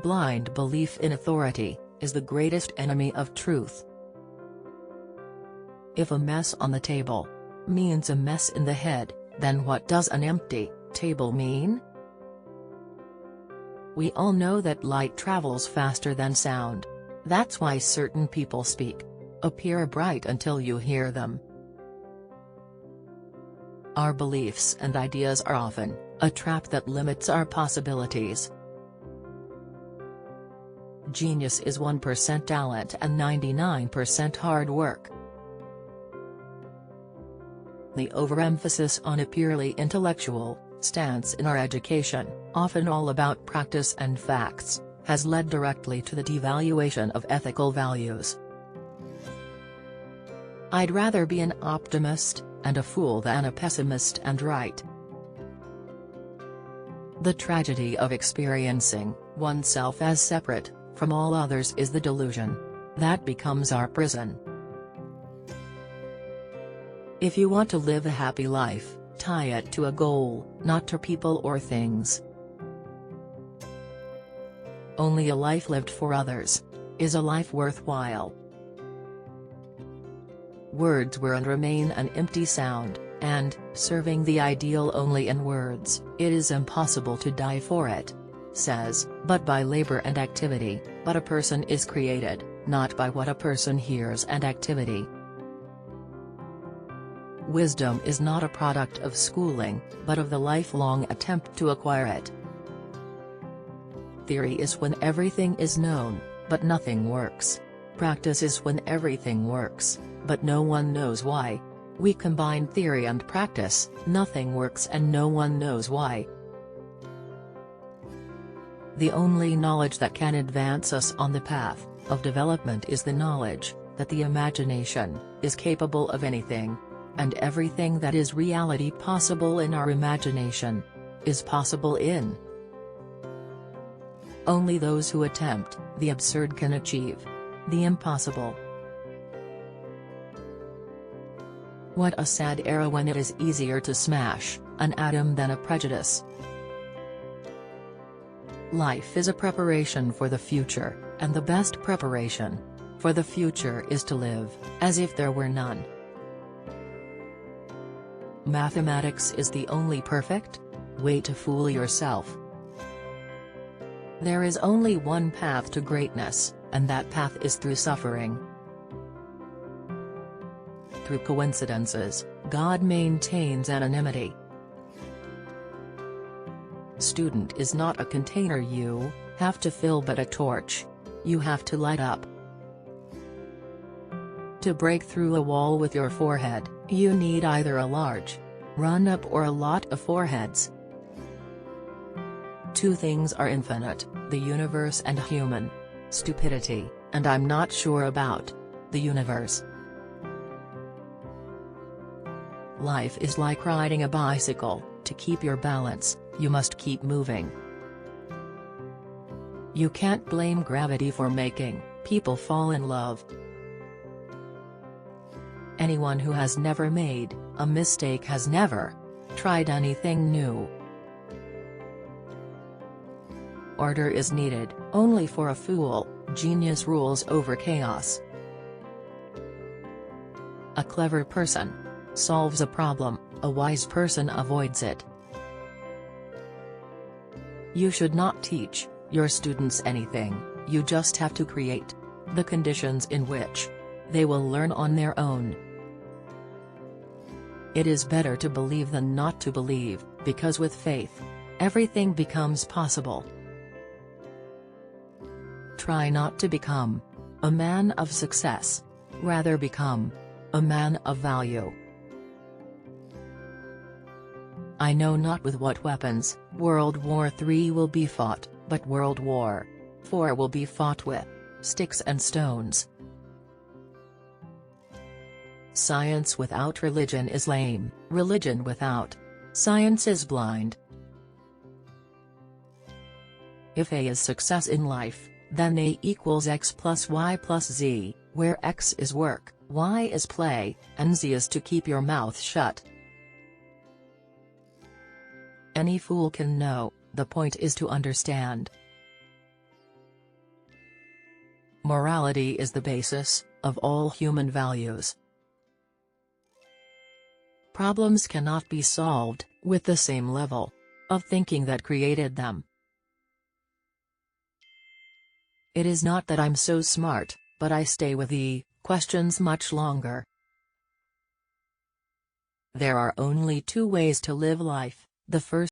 Blind belief in authority is the greatest enemy of truth. If a mess on the table means a mess in the head, then what does an empty table mean? We all know that light travels faster than sound. That's why certain people appear bright until you hear them. Our beliefs and ideas are often a trap that limits our possibilities. Genius is 1% talent and 99% hard work. The overemphasis on a purely intellectual stance in our education, often all about practice and facts, has led directly to the devaluation of ethical values. I'd rather be an optimist and a fool than a pessimist and right. The tragedy of experiencing oneself as separate from all others is the delusion that becomes our prison. If you want to live a happy life, tie it to a goal, not to people or things. Only a life lived for others is a life worthwhile. Words were and remain an empty sound, and, serving the ideal only in words, it is impossible to die for it. Says, but by labor and activity, but a person is created, not by what a person hears and activity. Wisdom is not a product of schooling, but of the lifelong attempt to acquire it. Theory is when everything is known, but nothing works. Practice is when everything works, but no one knows why. We combine theory and practice, nothing works and no one knows why. The only knowledge that can advance us on the path of development is the knowledge that the imagination is capable of anything. And everything that is reality possible in our imagination is possible in. Only those who attempt the absurd can achieve the impossible. What a sad era when it is easier to smash an atom than a prejudice. Life is a preparation for the future, and the best preparation for the future is to live as if there were none. Mathematics is the only perfect way to fool yourself. There is only one path to greatness, and that path is through suffering. Through coincidences, God maintains anonymity. Student is not a container you have to fill but a torch you have to light up. To break through a wall with your forehead, you need either a large run-up or a lot of foreheads. Two things are infinite, the universe and human stupidity, and I'm not sure about the universe. Life is like riding a bicycle. To keep your balance, you must keep moving. You can't blame gravity for making people fall in love. Anyone who has never made a mistake has never tried anything new. Order is needed only for a fool, genius rules over chaos. A clever person solves a problem, a wise person avoids it. You should not teach your students anything, you just have to create the conditions in which they will learn on their own. It is better to believe than not to believe, because with faith, everything becomes possible. Try not to become a man of success. Rather become a man of value. I know not with what weapons World War III will be fought, but World War IV will be fought with sticks and stones. Science without religion is lame, religion without science is blind. If A is success in life, then A equals X plus Y plus Z, where X is work, Y is play, and Z is to keep your mouth shut. Any fool can know, the point is to understand. Morality is the basis of all human values. Problems cannot be solved with the same level of thinking that created them. It is not that I'm so smart, but I stay with the questions much longer. There are only two ways to live life. The first